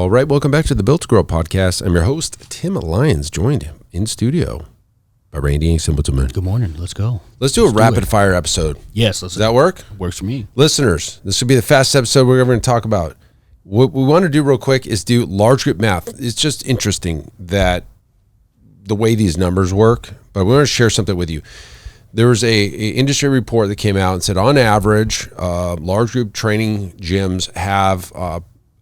All right, welcome back to the Built to Grow podcast. I'm your host, Tim Lyons, joined in studio by Randy Simpleton. Good morning. Let's go. Let's do a rapid fire episode. Yes. Does that work? Works for me. Listeners, this will be the fastest episode we're ever going to talk about. What we want to do real quick is do large group math. It's just interesting that the way these numbers work, but we want to share something with you. There was a industry report that came out and said on average, large group training gyms have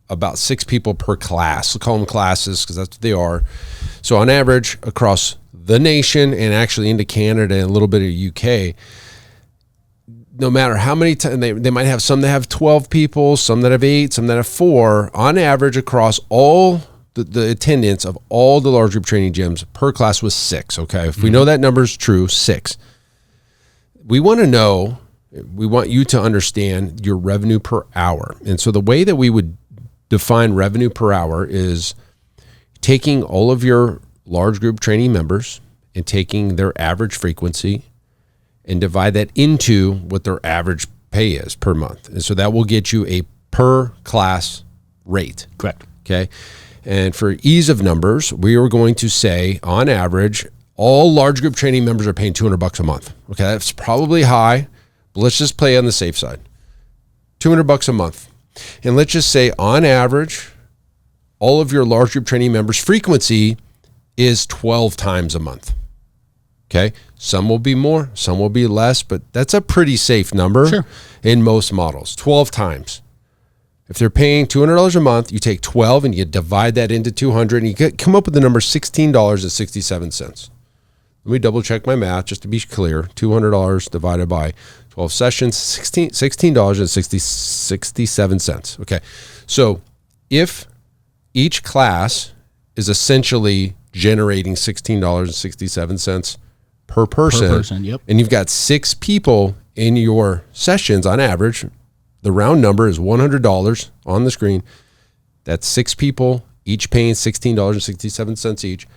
about 6 people per class. We'll call them classes because that's what they are. So on average, across the nation and actually into Canada and a little bit of UK, no matter how many times, they might have some that have 12 people, some that have 8, some that have 4. On average, across all the attendance of all the large group training gyms per class was 6, okay? If we know that number is true, 6. We want you to understand your revenue per hour. And so the way that we would define revenue per hour is taking all of your large group training members and taking their average frequency and divide that into what their average pay is per month. And so that will get you a per class rate. Correct. Okay. And for ease of numbers, we are going to say on average, all large group training members are paying $200 a month. Okay. That's probably high, but let's just play on the safe side. $200 a month. And let's just say on average, all of your large group training members' frequency is 12 times a month. Okay. Some will be more, some will be less, but that's a pretty safe number in most models, 12 times. If they're paying $200 a month, you take 12 and you divide that into 200 and you come up with the number $16.67. Let me double check my math just to be clear. $200 divided by 12 sessions, $16.67. Okay. So if each class is essentially generating $16.67 per person, yep. And you've got 6 people in your sessions on average, the round number is $100 on the screen. That's 6 people, each paying $16.67 each.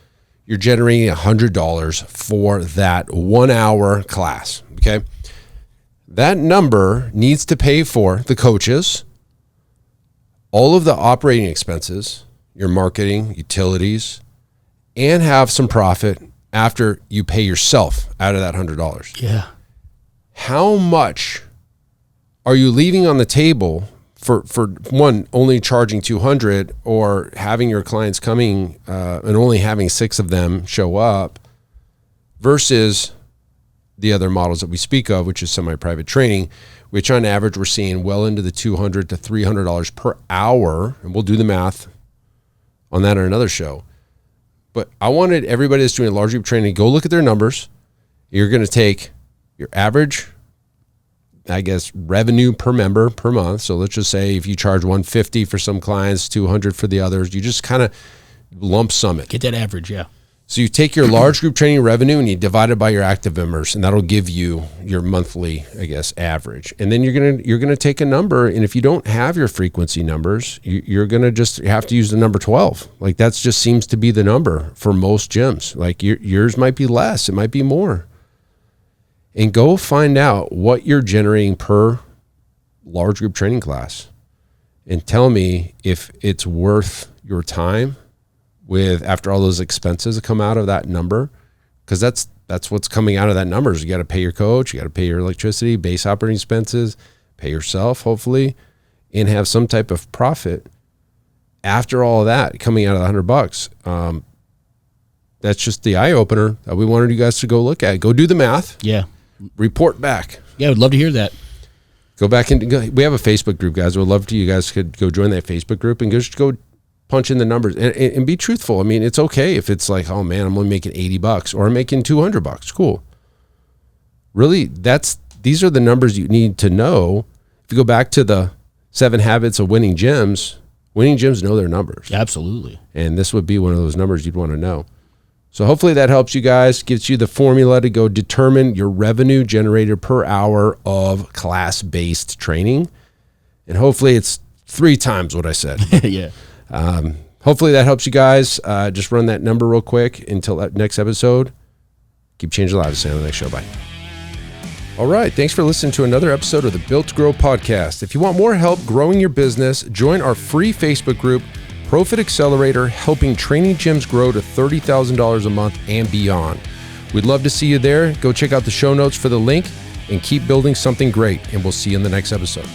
You're generating $100 for that 1 hour class. Okay. That number needs to pay for the coaches, all of the operating expenses, your marketing, utilities, and have some profit after you pay yourself out of that $100. Yeah. How much are you leaving on the table for one, only charging $200 or having your clients coming and only having 6 of them show up versus the other models that we speak of, which is semi-private training, which on average we're seeing well into the $200 to $300 per hour. And we'll do the math on that on another show. But I wanted everybody that's doing a large group training to go look at their numbers. You're going to take your average, I guess, revenue per member per month. So let's just say if you charge $150 for some clients, $200 for the others, you just kind of lump sum it. Get that average, yeah. So you take your large group training revenue and you divide it by your active members, and that'll give you your monthly, I guess, average. And then you're gonna take a number, and if you don't have your frequency numbers, you're gonna just have to use the number 12. Like that just seems to be the number for most gyms. Like yours might be less, it might be more. And go find out what you're generating per large group training class, and tell me if it's worth your time. With after all those expenses that come out of that number, because that's what's coming out of that number is you got to pay your coach, you got to pay your electricity, base operating expenses, pay yourself hopefully, and have some type of profit after all of that coming out of the $100. That's just the eye opener that we wanted you guys to go look at. Go do the math. Yeah. Report back. Yeah, I'd love to hear that. Go back and we have a Facebook group, guys. We'd love to you guys could go join that Facebook group and just go punch in the numbers and be truthful. I mean, it's okay if it's like, oh man, I'm only making $80 or I'm making $200. Cool. Really, these are the numbers you need to know. If you go back to the 7 habits of winning gyms know their numbers. Absolutely. And this would be one of those numbers you'd want to know. So hopefully that helps you guys, gives you the formula to go determine your revenue generated per hour of class-based training. And hopefully it's 3 times what I said. Yeah. Hopefully that helps you guys. Just run that number real quick until that next episode. Keep changing lives. See you on the next show. Bye. All right. Thanks for listening to another episode of the Built to Grow podcast. If you want more help growing your business, join our free Facebook group, Profit Accelerator, helping training gyms grow to $30,000 a month and beyond. We'd love to see you there. Go check out the show notes for the link and keep building something great. And we'll see you in the next episode.